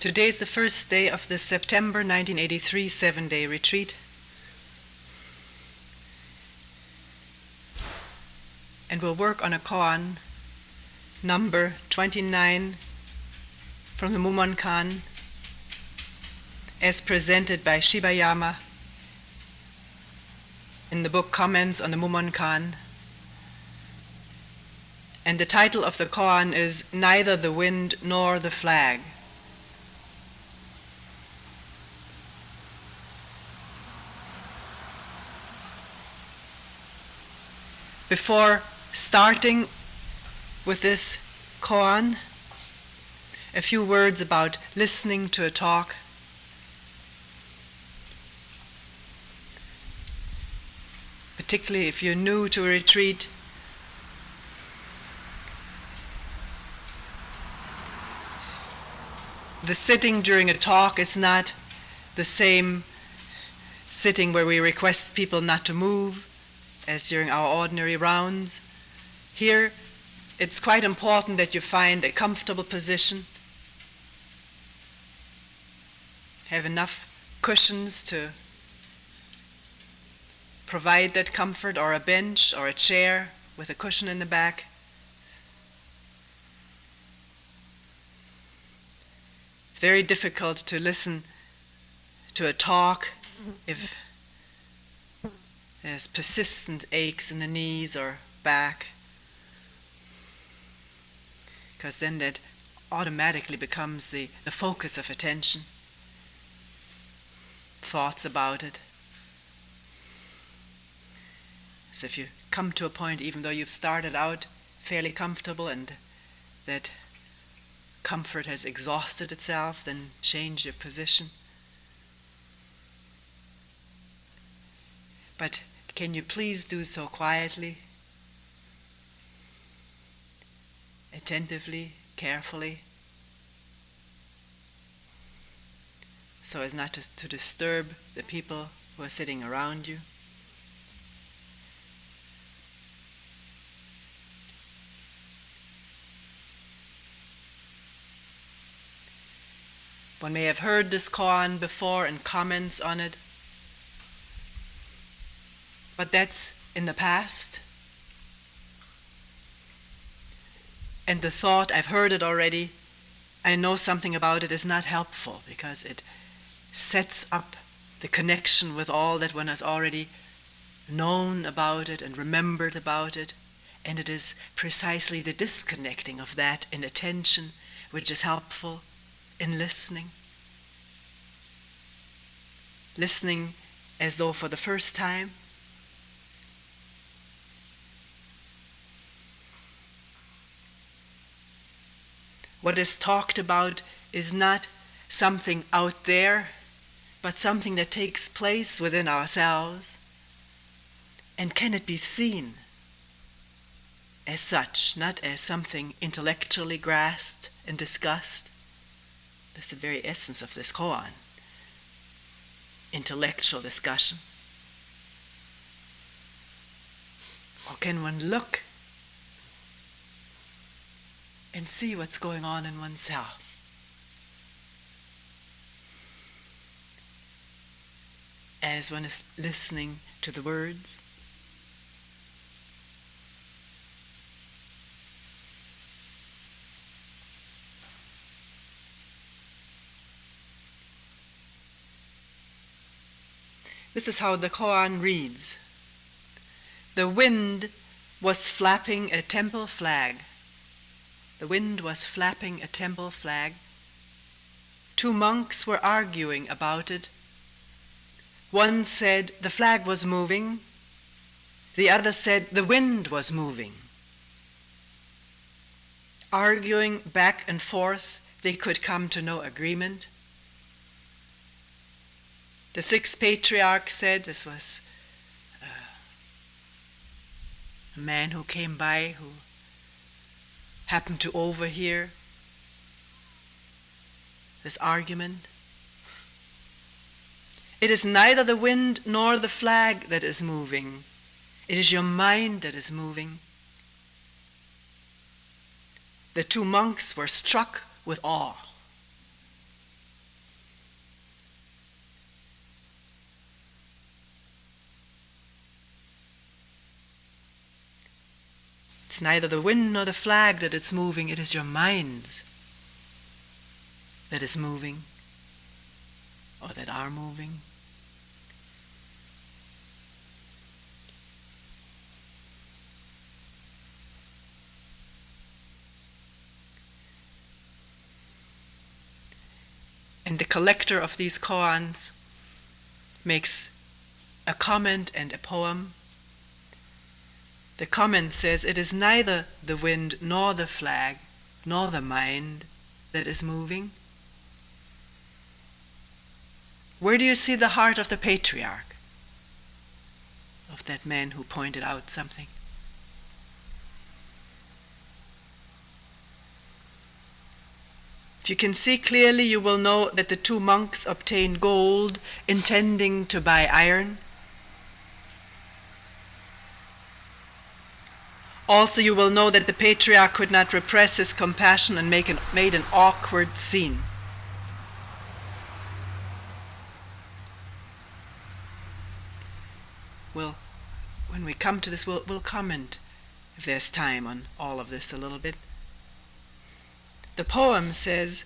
Today is the first day of the September 1983 7-day retreat. And we'll work on a koan, number 29 from the Mumonkan, as presented by Shibayama in the book Comments on the Mumonkan. And the title of the koan is Neither the Wind Nor the Flag. Before starting with this koan, a few words about listening to a talk. Particularly if you're new to a retreat, the sitting during a talk is not the same sitting where we request people not to move as during our ordinary rounds. Here, it's quite important that you find a comfortable position, have enough cushions to provide that comfort, or a bench or a chair with a cushion in the back. It's very difficult to listen to a talk if there's persistent aches in the knees or back, because then that automatically becomes the focus of attention, thoughts about it. So if you come to a point, even though you've started out fairly comfortable and that comfort has exhausted itself, then change your position. But can you please do so quietly, attentively, carefully, so as not to disturb the people who are sitting around you? One may have heard this koan before and comments on it, but that's in the past. And the thought, I've heard it already, I know something about it, is not helpful, because it sets up the connection with all that one has already known about it and remembered about it, and it is precisely the disconnecting of that in attention which is helpful in listening. Listening as though for the first time. What is talked about is not something out there, but something that takes place within ourselves. And can it be seen as such, not as something intellectually grasped and discussed? That's the very essence of this koan. Intellectual discussion. Or can one look and see what's going on in oneself? As one is listening to the words. This is how the koan reads. The wind was flapping a temple flag. The wind was flapping a temple flag. Two monks were arguing about it. One said the flag was moving. The other said the wind was moving. Arguing back and forth, they could come to no agreement. The sixth patriarch said, this was a man who came by, who happened to overhear this argument. It is neither the wind nor the flag that is moving. It is your mind that is moving. The two monks were struck with awe. neither the wind nor the flag that it's moving, it is your minds that is moving, or that are moving. And the collector of these koans makes a comment and a poem. The comment says, it is neither the wind nor the flag nor the mind that is moving. Where do you see the heart of the patriarch, of that man who pointed out something? If you can see clearly, you will know that the two monks obtained gold, intending to buy iron. Also, you will know that the patriarch could not repress his compassion and made an awkward scene. When we come to this, we'll comment, if there's time, on all of this a little bit. The poem says,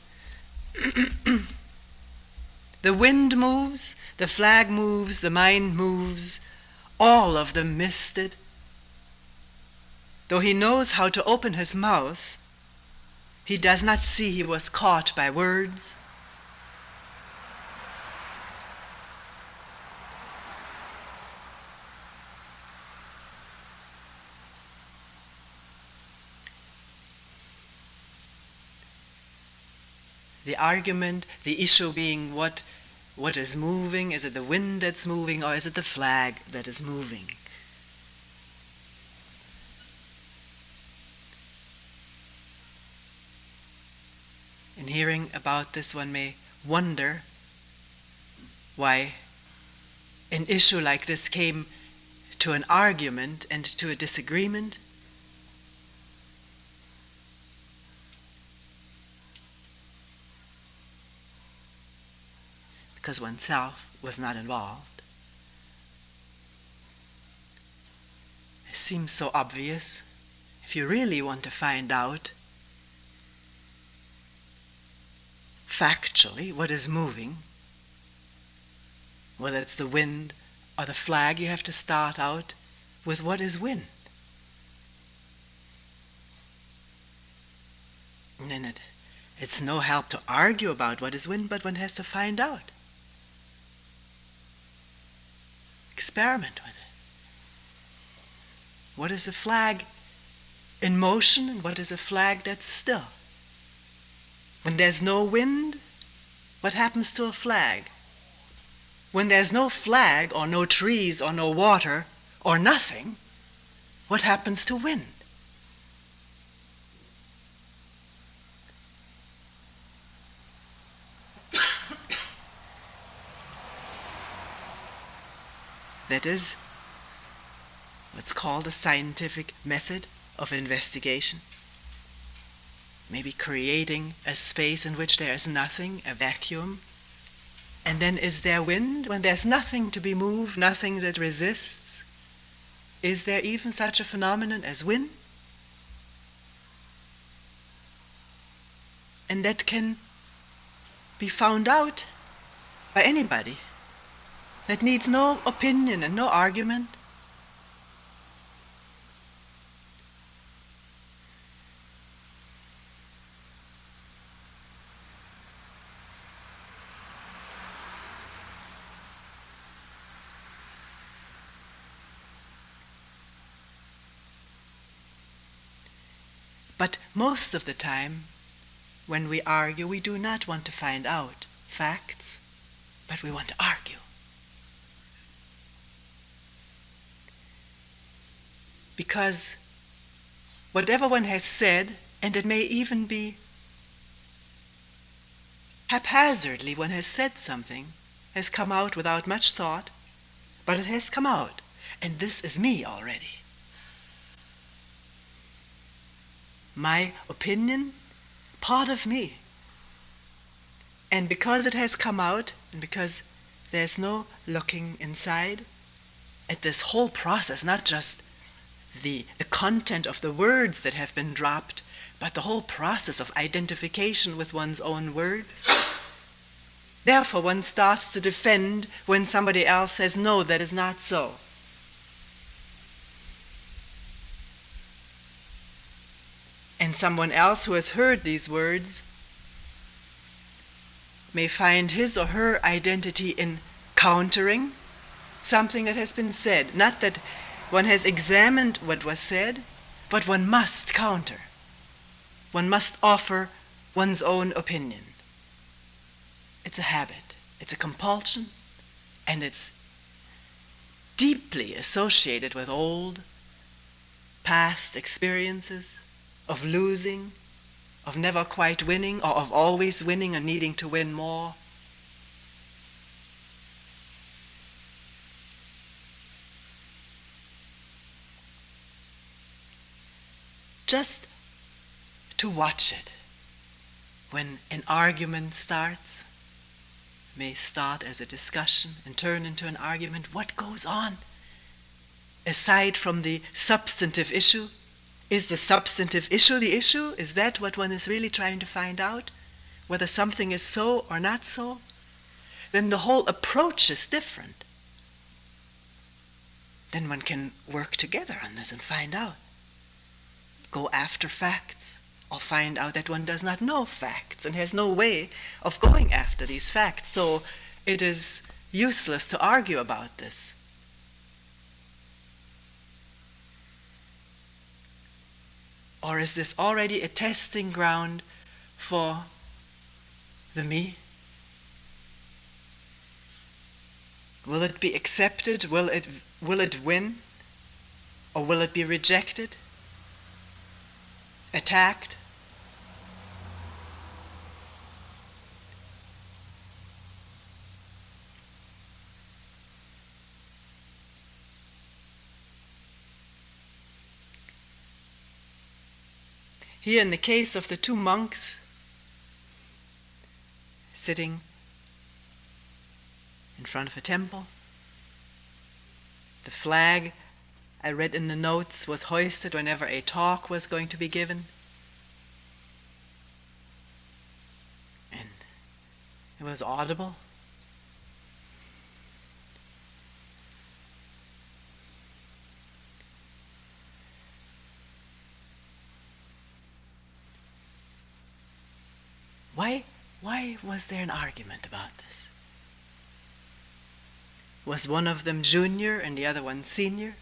the wind moves, the flag moves, the mind moves, all of them missed it. Though he knows how to open his mouth, he does not see he was caught by words. The argument, the issue being what is moving. Is it the wind that's moving, or is it the flag that is moving? In hearing about this, one may wonder why an issue like this came to an argument and to a disagreement. Because oneself was not involved. It seems so obvious. If you really want to find out factually what is moving, whether it's the wind or the flag, you have to start out with what is wind. And then it's no help to argue about what is wind, but one has to find out. Experiment with it. What is a flag in motion, and what is a flag that's still? When there's no wind, what happens to a flag? When there's no flag, or no trees, or no water, or nothing, what happens to wind? That is what's called a scientific method of investigation. Maybe creating a space in which there is nothing, a vacuum. And then is there wind? When there's nothing to be moved, nothing that resists, is there even such a phenomenon as wind? And that can be found out by anybody. That needs no opinion and no argument. But most of the time, when we argue, we do not want to find out facts, but we want to argue. Because whatever one has said, and it may even be haphazardly one has said something, has come out without much thought, but it has come out, and this is me already. My opinion, part of me. And because it has come out, and because there's no looking inside at this whole process, not just the content of the words that have been dropped, but the whole process of identification with one's own words. Therefore, one starts to defend when somebody else says, no, that is not so. And someone else who has heard these words may find his or her identity in countering something that has been said. Not that one has examined what was said, but one must counter. One must offer one's own opinion. It's a habit, it's a compulsion, and it's deeply associated with old, past experiences of losing, of never quite winning, or of always winning and needing to win more. Just to watch it when an argument starts, may start as a discussion and turn into an argument. What goes on? Aside from the substantive issue, is the substantive issue the issue? Is that what one is really trying to find out? Whether something is so or not so? Then the whole approach is different. Then one can work together on this and find out. Go after facts, or find out that one does not know facts and has no way of going after these facts. So it is useless to argue about this. Or is this already a testing ground for the me? Will it be accepted? Will it win? Or will it be rejected? Attacked? Here in the case of the two monks sitting in front of a temple, the flag, I read in the notes, was hoisted whenever a talk was going to be given. And it was audible. Why was there an argument about this? Was one of them junior and the other one senior?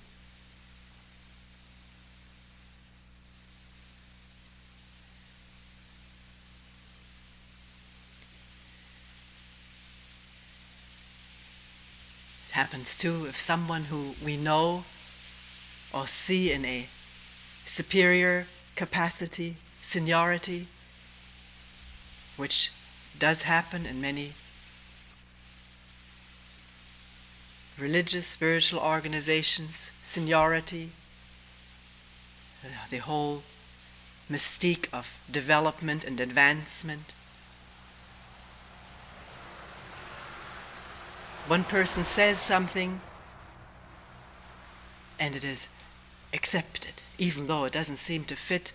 It happens too if someone who we know or see in a superior capacity, seniority, which does happen in many religious, spiritual organizations, seniority, the whole mystique of development and advancement. One person says something and it is accepted, even though it doesn't seem to fit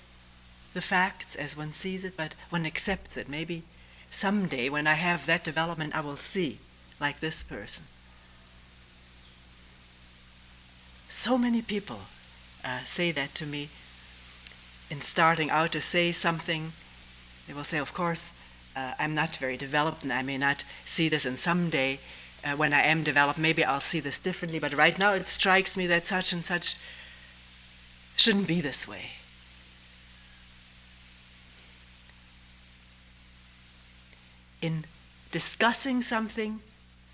the facts as one sees it, but one accepts it. Maybe someday when I have that development I will see like this person. So many people say that to me in starting out to say something. They will say, of course, I'm not very developed and I may not see this, and someday when I am developed maybe I'll see this differently, but right now it strikes me that such and such shouldn't be this way. In discussing something,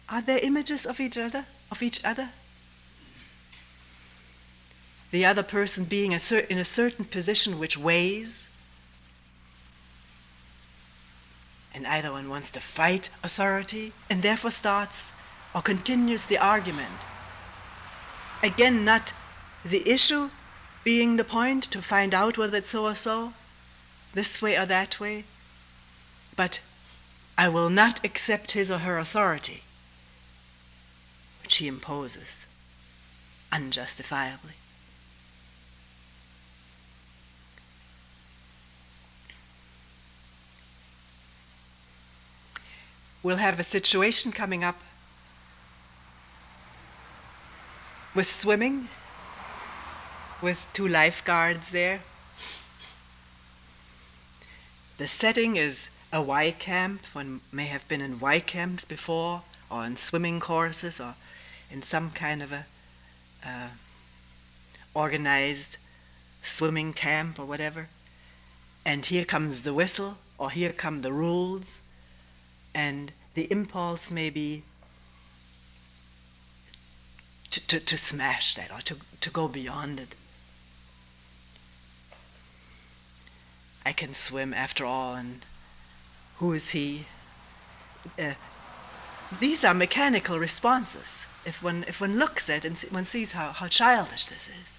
are there images of each other? The other person being in a certain position which weighs, and either one wants to fight authority and therefore starts or continues the argument. Again, not the issue being the point to find out whether it's so or so, this way or that way, but I will not accept his or her authority, which he imposes unjustifiably. we'll have a situation coming up with swimming, with 2 lifeguards there. The setting is a Y camp. One may have been in Y camps before, or in swimming courses, or in some kind of a organized swimming camp or whatever. And here comes the whistle, or here come the rules, and the impulse may be to smash that, or to go beyond it. I can swim after all, and who is he? These are mechanical responses. If one looks at it and one sees how childish this is.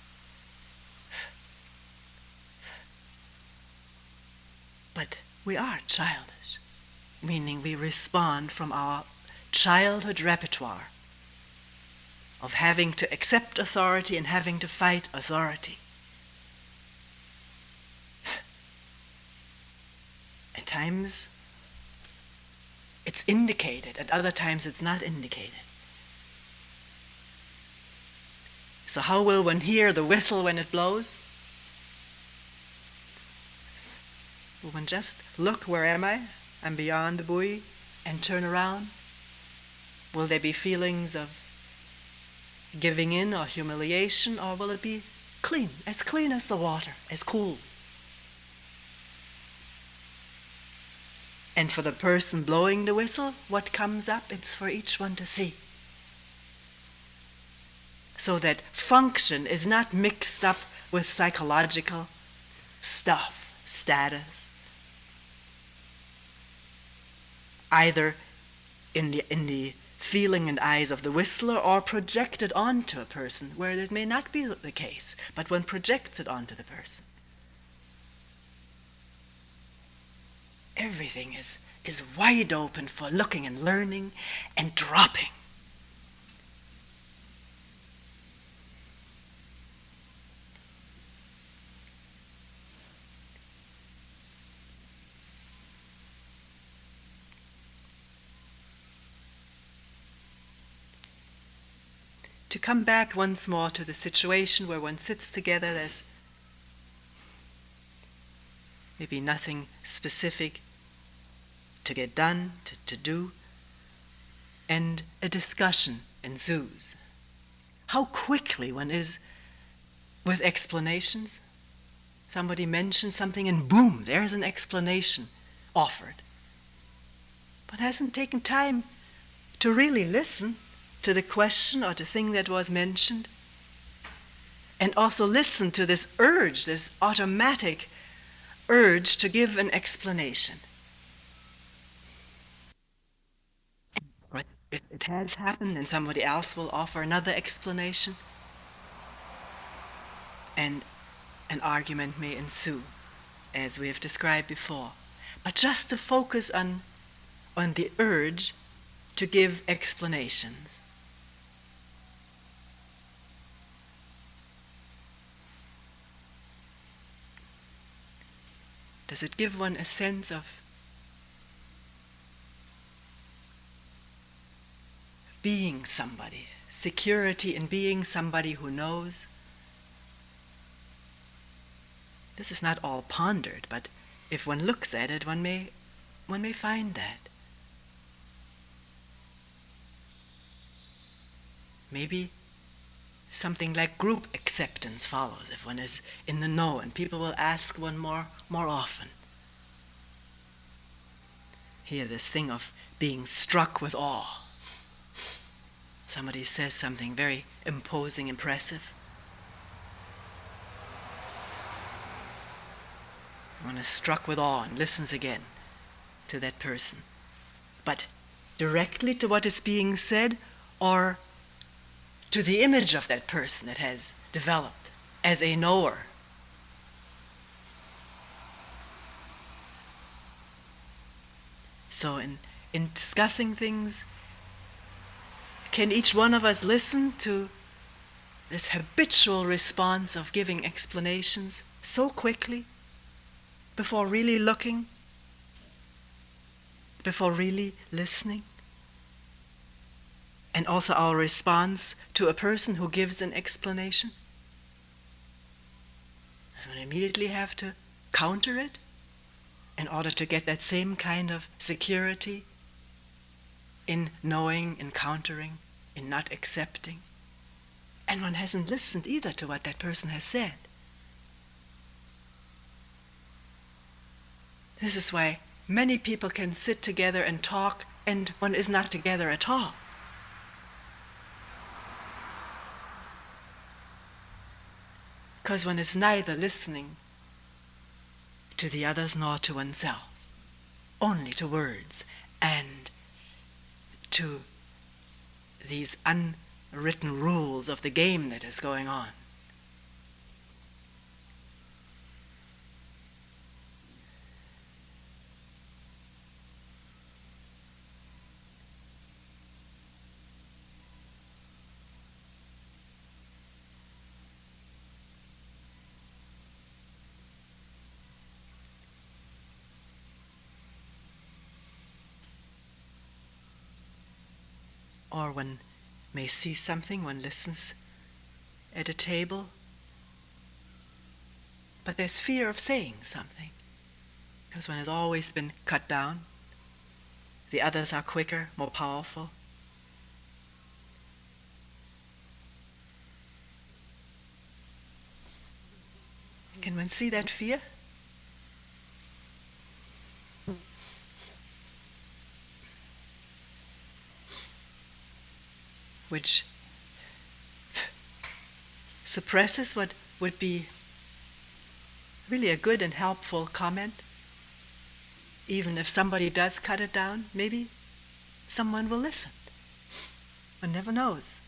But we are childish, meaning we respond from our childhood repertoire of having to accept authority and having to fight authority. At times it's indicated, at other times it's not indicated. So how will one hear the whistle when it blows? Will one just look, where am I? I'm beyond the buoy, and turn around? Will there be feelings of giving in or humiliation, or will it be clean as the water, as cool? And for the person blowing the whistle, what comes up, it's for each one to see. So that function is not mixed up with psychological stuff, status, either in the feeling and eyes of the whistler or projected onto a person where it may not be the case, but when projected onto the person. Everything is wide open for looking and learning and dropping. To come back once more to the situation where one sits together, there's maybe nothing specific to get done, to do, and a discussion ensues. How quickly one is with explanations. Somebody mentions something and boom, there's an explanation offered. But hasn't taken time to really listen to the question or the thing that was mentioned, and also listen to this urge, this automatic urge to give an explanation. If it has happened, and somebody else will offer another explanation, and an argument may ensue, as we have described before. But just to focus on the urge to give explanations. Does it give one a sense of being somebody, security in being somebody who knows? This is not all pondered, but if one looks at it, one may find that. Maybe something like group acceptance follows if one is in the know, and people will ask one more often. Here, this thing of being struck with awe. Somebody says something very imposing, impressive. One is struck with awe and listens again to that person. But directly to what is being said, or to the image of that person that has developed as a knower. So in discussing things, can each one of us listen to this habitual response of giving explanations so quickly before really looking? before really listening? And also our response to a person who gives an explanation? So we immediately have to counter it in order to get that same kind of security in knowing, in countering, in not accepting. And one hasn't listened either to what that person has said. This is why many people can sit together and talk and one is not together at all. Because one is neither listening to the others nor to oneself, only to words and to these unwritten rules of the game that is going on. Or one may see something, one listens at a table, but there's fear of saying something, because one has always been cut down. The others are quicker, more powerful. Can one see that fear? Which suppresses what would be really a good and helpful comment. Even if somebody does cut it down, maybe someone will listen. One never knows.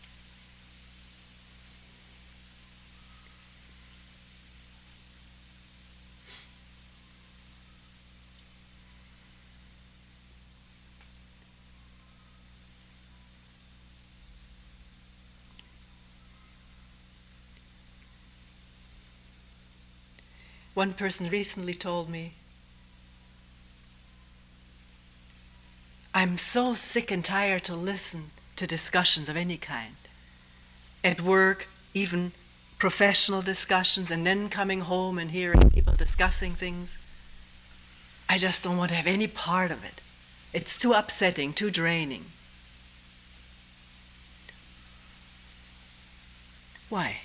One person recently told me, I'm so sick and tired to listen to discussions of any kind. At work, even professional discussions, and then coming home and hearing people discussing things. I just don't want to have any part of it. It's too upsetting, too draining. Why?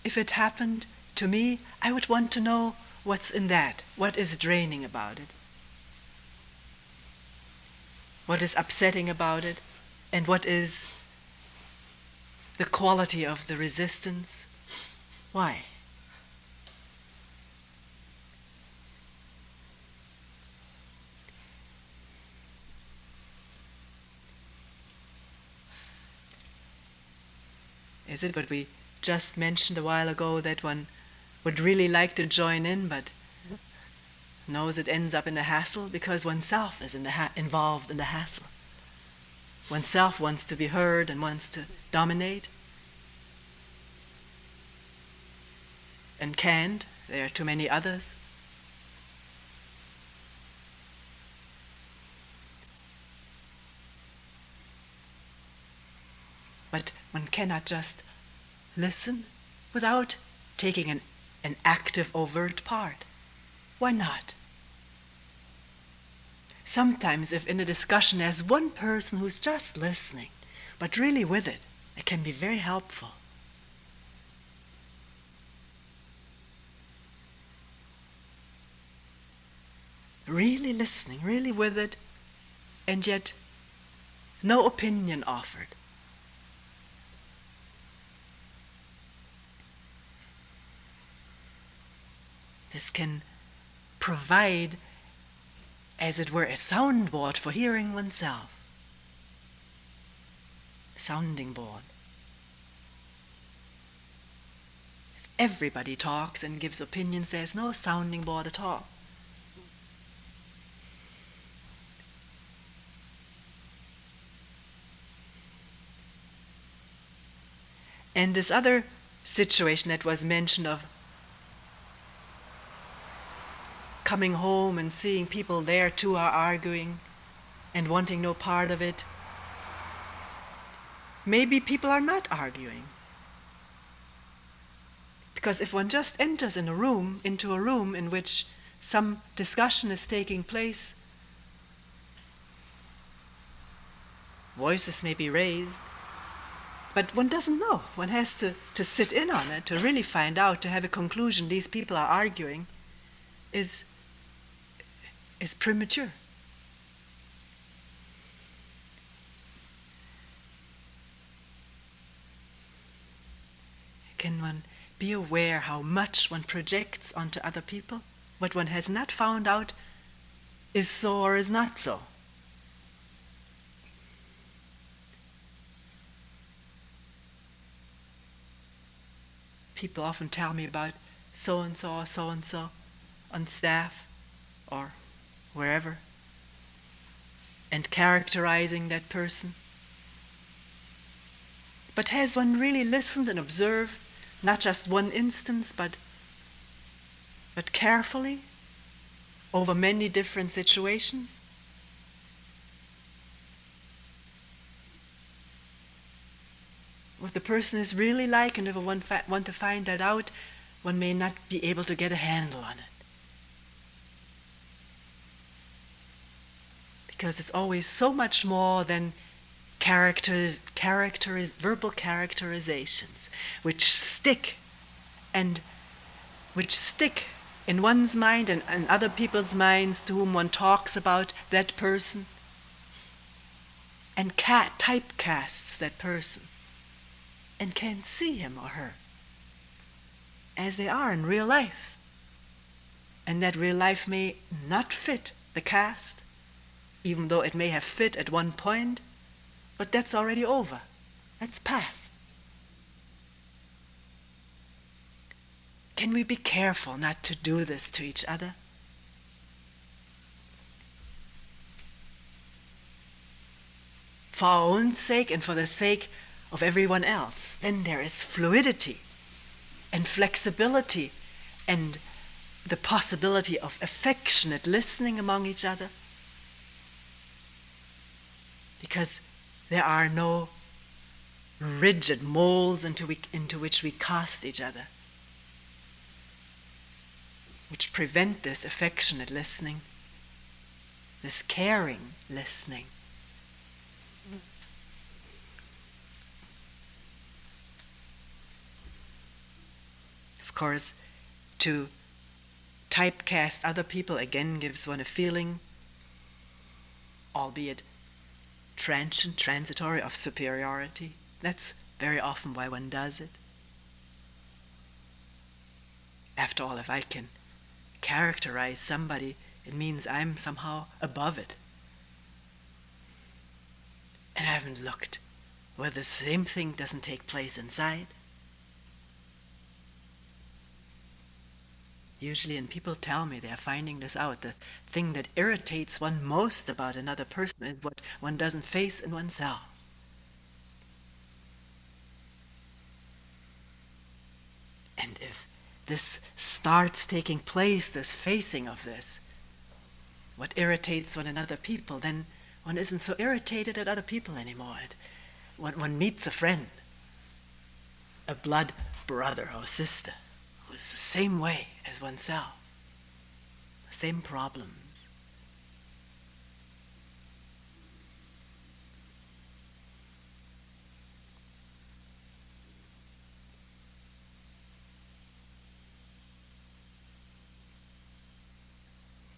If it happened to me, I would want to know what's in that, what is draining about it, what is upsetting about it, and what is the quality of the resistance. Why? Is it what we just mentioned a while ago, that one would really like to join in but knows it ends up in a hassle because oneself is involved in the hassle? Oneself wants to be heard and wants to dominate and can't. There are too many others. But one cannot just listen without taking an active, overt part. Why not? Sometimes if in a discussion there's one person who's just listening, but really with it, it can be very helpful. Really listening, really with it, and yet no opinion offered. This can provide, as it were, a soundboard for hearing oneself. A sounding board. If everybody talks and gives opinions, there's no sounding board at all. And this other situation that was mentioned of coming home and seeing people there too are arguing and wanting no part of it. Maybe people are not arguing. Because if one just enters into a room in which some discussion is taking place, voices may be raised, but one doesn't know. One has to sit in on it, to really find out, to have a conclusion these people are arguing is premature. Can one be aware how much one projects onto other people? What one has not found out is so or is not so. People often tell me about so-and-so or so-and-so on staff or wherever, and characterizing that person. But has one really listened and observed not just one instance, but carefully over many different situations? What the person is really like, and if one want to find that out, one may not be able to get a handle on it. Because it's always so much more than verbal characterizations, which stick in one's mind and other people's minds to whom one talks about that person, and typecasts that person, and can see him or her as they are in real life. And that real life may not fit the cast, even though it may have fit at one point, but that's already over. That's past. Can we be careful not to do this to each other? For our own sake and for the sake of everyone else. Then there is fluidity and flexibility and the possibility of affectionate listening among each other. Because there are no rigid molds into which we cast each other, which prevent this affectionate listening, this caring listening. Of course, to typecast other people again gives one a feeling, albeit transient, transitory, of superiority. That's very often why one does it. After all, if I can characterize somebody, it means I'm somehow above it. And I haven't looked where the same thing doesn't take place inside. Usually, and people tell me they're finding this out, the thing that irritates one most about another person is what one doesn't face in oneself. And if this starts taking place, this facing of this, what irritates one in other people, then one isn't so irritated at other people anymore. When one meets a friend, a blood brother or sister, who's the same way as oneself, the same problems.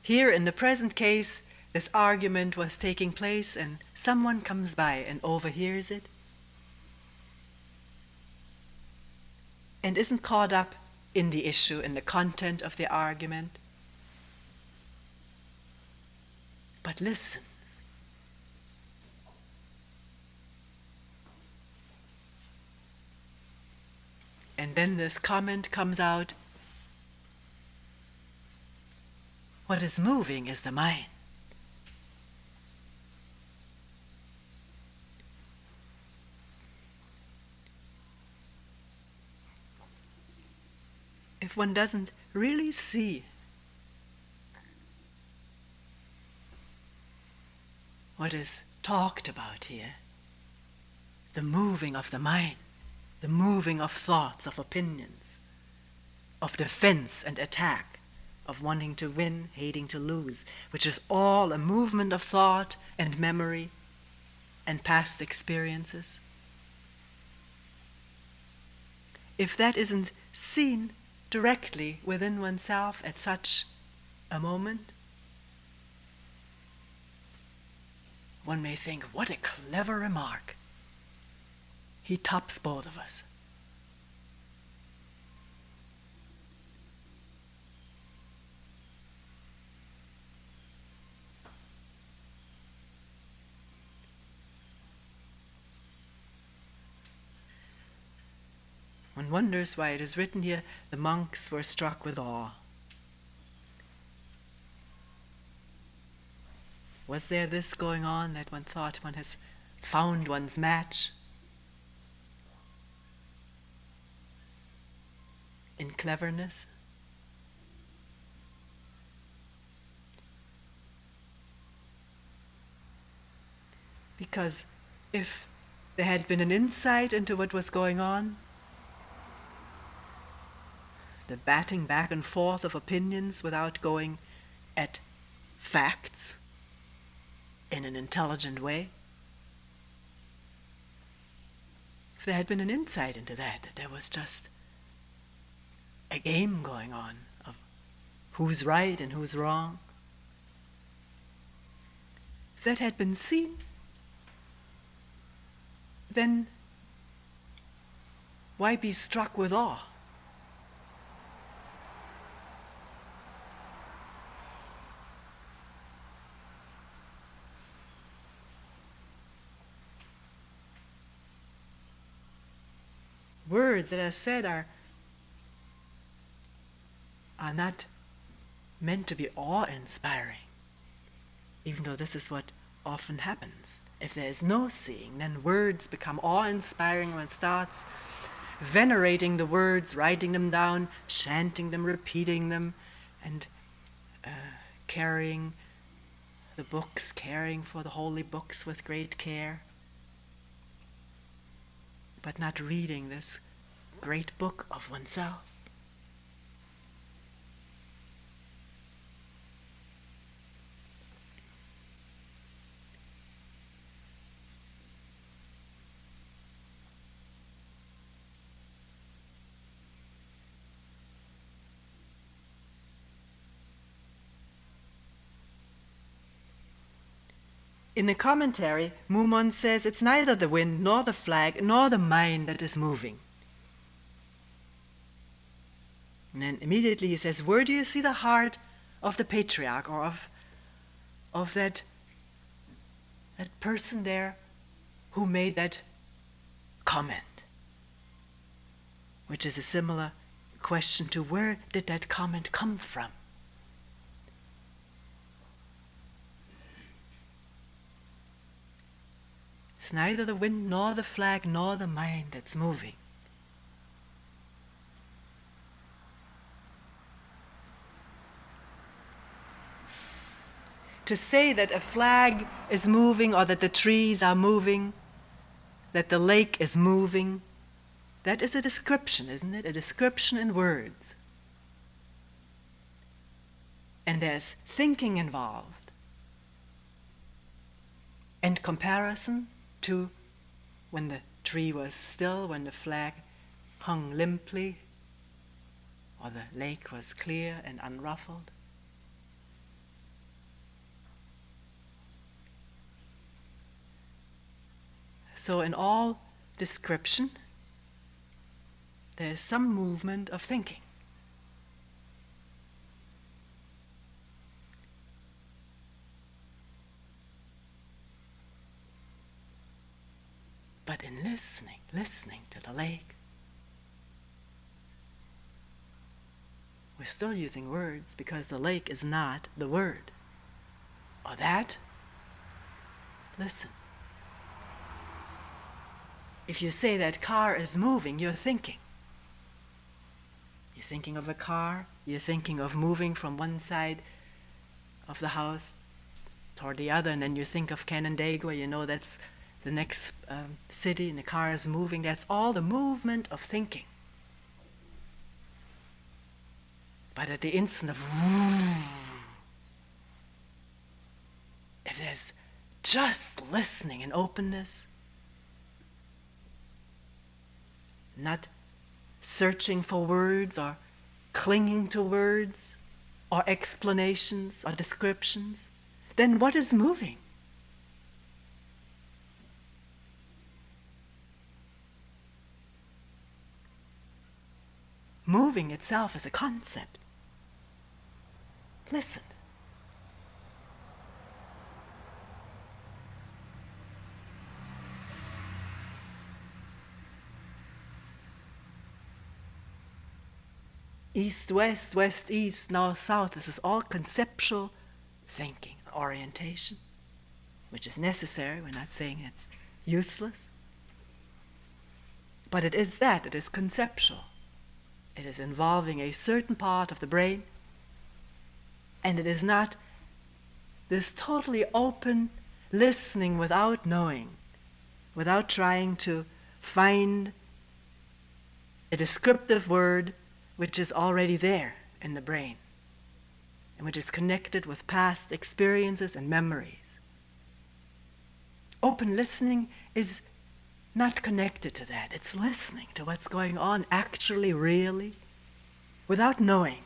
Here in the present case, this argument was taking place and someone comes by and overhears it and isn't caught up in the issue, in the content of the argument, but listens. And then this comment comes out, what is moving is the mind. If one doesn't really see what is talked about here, the moving of the mind, the moving of thoughts, of opinions, of defense and attack, of wanting to win, hating to lose, which is all a movement of thought and memory and past experiences. If that isn't seen directly within oneself at such a moment, one may think, what a clever remark. He tops both of us. One wonders why it is written here, the monks were struck with awe. Was there this going on that one thought one has found one's match in cleverness? Because if there had been an insight into what was going on, the batting back and forth of opinions without going at facts in an intelligent way, if there had been an insight into that there was just a game going on of who's right and who's wrong, if that had been seen, then why be struck with awe? Words that are said are not meant to be awe-inspiring, even though this is what often happens. If there is no seeing, then words become awe-inspiring. One starts venerating the words, writing them down, chanting them, repeating them, and carrying the books, caring for the holy books with great care, but not reading this great book of oneself. In the commentary, Mumon says it's neither the wind nor the flag nor the mind that is moving. And then immediately he says, where do you see the heart of the patriarch, or of that person there who made that comment? Which is a similar question to where did that comment come from? It's neither the wind nor the flag nor the mind that's moving. To say that a flag is moving, or that the trees are moving, that the lake is moving, that is a description, isn't it? A description in words. And there's thinking involved, and comparison to when the tree was still, when the flag hung limply, or the lake was clear and unruffled. So in all description, there is some movement of thinking. But in listening to the lake, we're still using words because the lake is not the word. Or that, listen. If you say that car is moving, you're thinking. You're thinking of a car, you're thinking of moving from one side of the house toward the other, and then you think of Canandaigua, you know that's the next city, and the car is moving. That's all the movement of thinking. But at the instant of if there's just listening and openness, not searching for words or clinging to words or explanations or descriptions, then what is moving? Moving itself is a concept. Listen. East, west, west, east, north, south. This is all conceptual thinking, orientation, which is necessary. We're not saying it's useless. But it is that, it is conceptual. It is involving a certain part of the brain, and it is not this totally open listening without knowing, without trying to find a descriptive word which is already there in the brain and which is connected with past experiences and memories. Open listening is not connected to that. It's listening to what's going on actually, really, without knowing.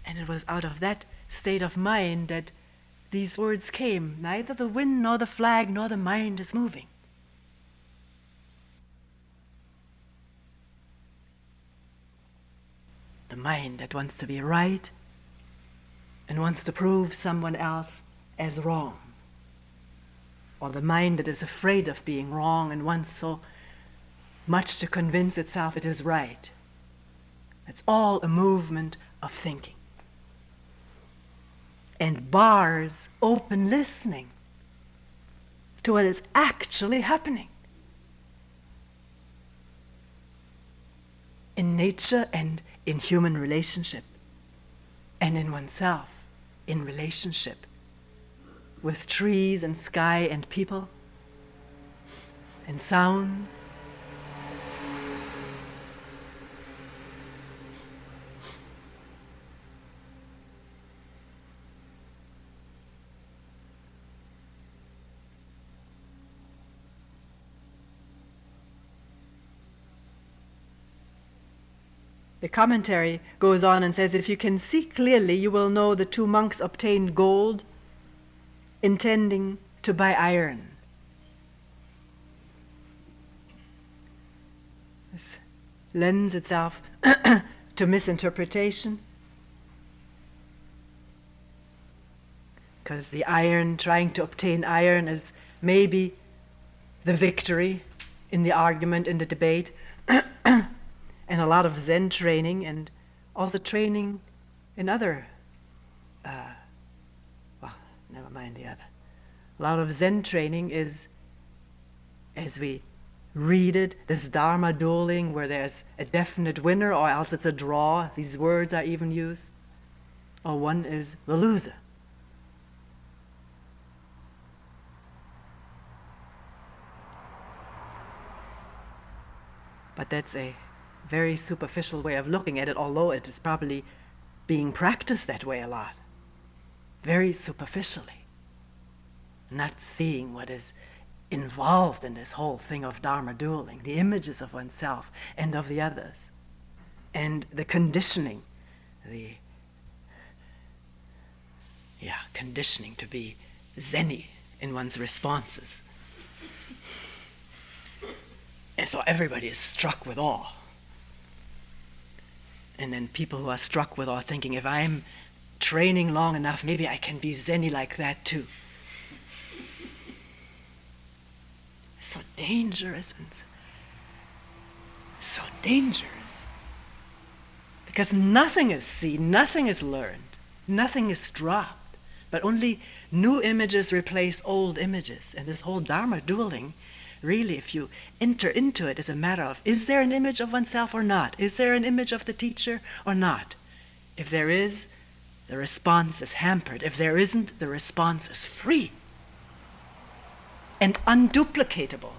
And it was out of that state of mind that these words came. Neither the wind nor the flag nor the mind is moving. The mind that wants to be right and wants to prove someone else as wrong. Or the mind that is afraid of being wrong and wants so much to convince itself it is right. It's all a movement of thinking. And bars open listening to what is actually happening in nature and in human relationship, and in oneself in relationship with trees and sky and people and sounds. The commentary goes on and says, if you can see clearly, you will know the two monks obtained gold, intending to buy iron. This lends itself to misinterpretation, because the iron, trying to obtain iron, is maybe the victory in the argument, in the debate. And a lot of Zen training, and also training in other, well, never mind the other. A lot of Zen training is, as we read it, this Dharma dueling where there's a definite winner or else it's a draw. These words are even used. Or one is the loser. But that's a very superficial way of looking at it, although it is probably being practiced that way a lot. Very superficially. Not seeing what is involved in this whole thing of Dharma dueling, the images of oneself and of the others, and the conditioning, conditioning to be zenny in one's responses. And so everybody is struck with awe. And then people who are struck with awe thinking, if I'm training long enough, maybe I can be zenny like that too. It's so dangerous and so dangerous. Because nothing is seen, nothing is learned, nothing is dropped, but only new images replace old images. And this whole Dharma dueling really, if you enter into it, is a matter of, is there an image of oneself or not? Is there an image of the teacher or not? If there is, the response is hampered. If there isn't, the response is free and unduplicatable.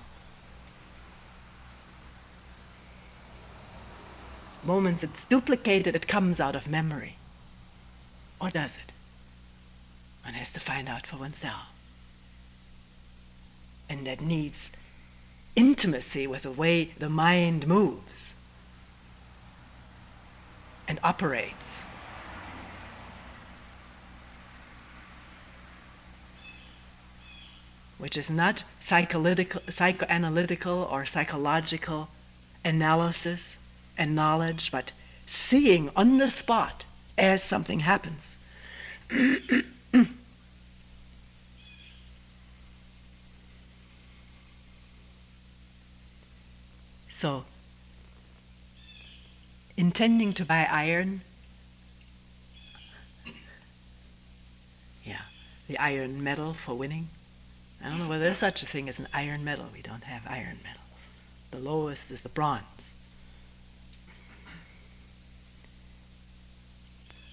Moments it's duplicated, it comes out of memory. Or does it? One has to find out for oneself. And that needs intimacy with the way the mind moves and operates. Which is not psychoanalytical or psychological analysis and knowledge, but seeing on the spot as something happens. So, intending to buy iron, the iron medal for winning. I don't know whether there's such a thing as an iron medal. We don't have iron medals. The lowest is the bronze.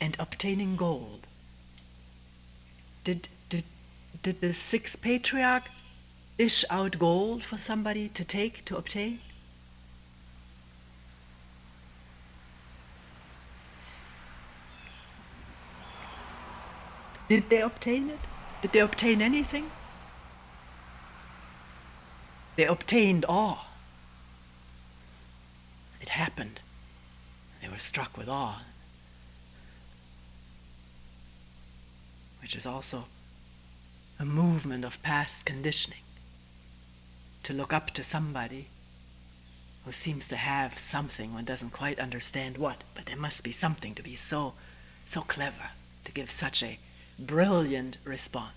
And obtaining gold. Did the sixth patriarch dish out gold for somebody to take, to obtain? Did they obtain it? Did they obtain anything? They obtained awe. It happened. They were struck with awe. Which is also a movement of past conditioning. To look up to somebody who seems to have something, one doesn't quite understand what, but there must be something to be so clever, to give such a brilliant response.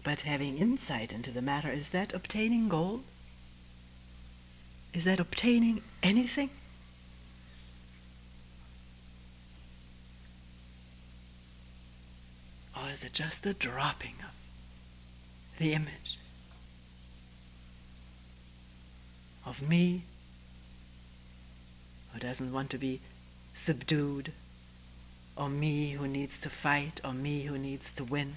But having insight into the matter, is that obtaining gold? Is that obtaining anything? Or is it just the dropping of the image of me who doesn't want to be subdued, or me who needs to fight, or me who needs to win?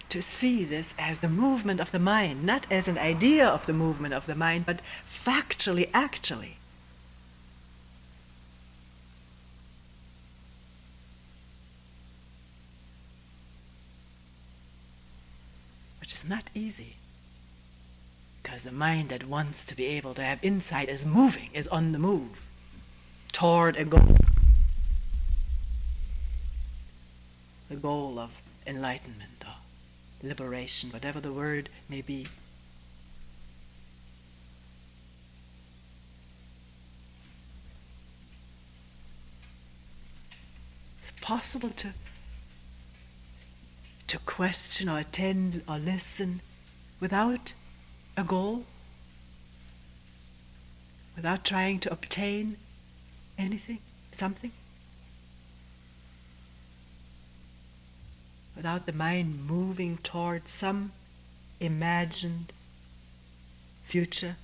To see this as the movement of the mind, not as an idea of the movement of the mind, but factually, actually. Which is not easy, because the mind that wants to be able to have insight is moving, is on the move, toward a goal. The goal of enlightenment, or liberation, whatever the word may be. It's possible to question or attend or listen without a goal, without trying to obtain anything, something, without the mind moving toward some imagined future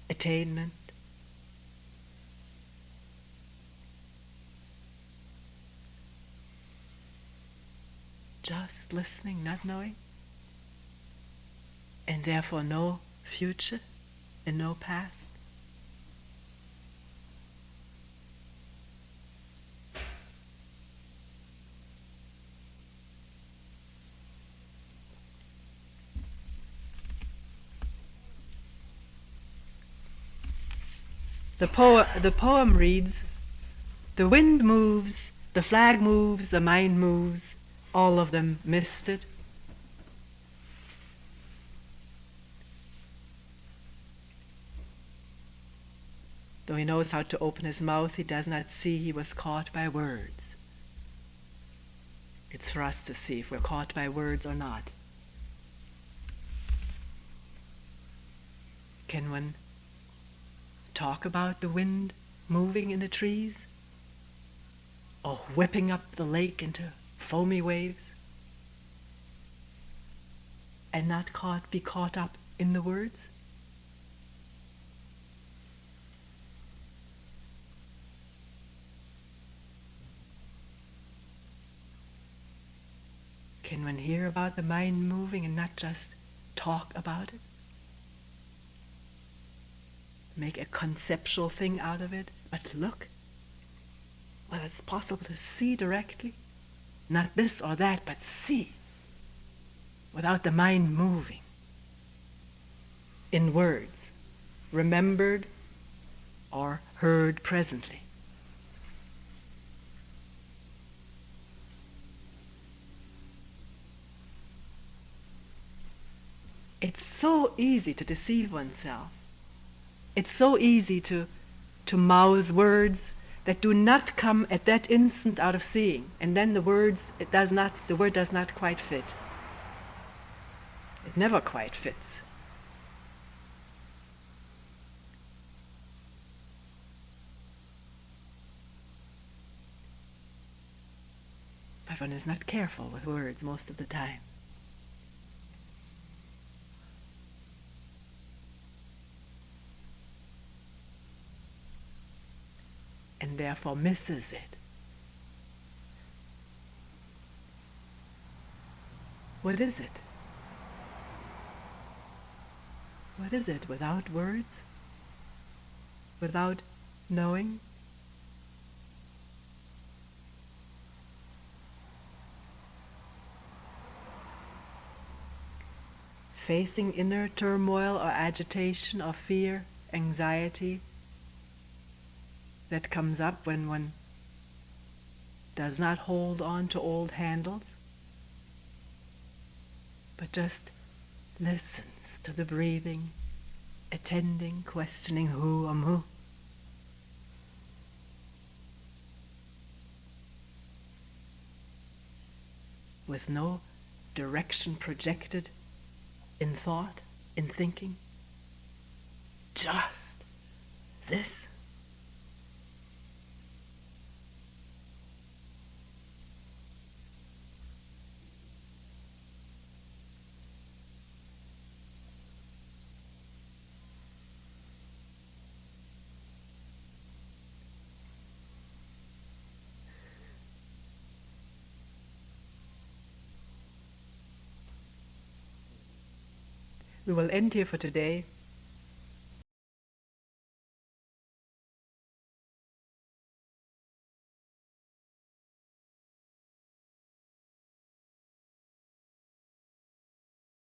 attainment. Just listening, not knowing, and therefore no future and no past. The poem reads, the wind moves, the flag moves, the mind moves, all of them missed it. Though he knows how to open his mouth, he does not see he was caught by words. It's for us to see if we're caught by words or not. Can one talk about the wind moving in the trees, or whipping up the lake into foamy waves, and not be caught up in the words? Can one hear about the mind moving and not just talk about it? Make a conceptual thing out of it, but look. Well, it's possible to see directly. Not this or that, but see. Without the mind moving. In words, remembered or heard presently. It's so easy to deceive oneself. It's so easy to mouth words that do not come at that instant out of seeing, and then the word does not quite fit. It never quite fits. But one is not careful with words most of the time. And therefore misses it. What is it? What is it without words? Without knowing? Facing inner turmoil or agitation or fear, anxiety that comes up when one does not hold on to old handles, but just listens to the breathing, attending, questioning who. With no direction projected in thought, in thinking, just this. We will end here for today.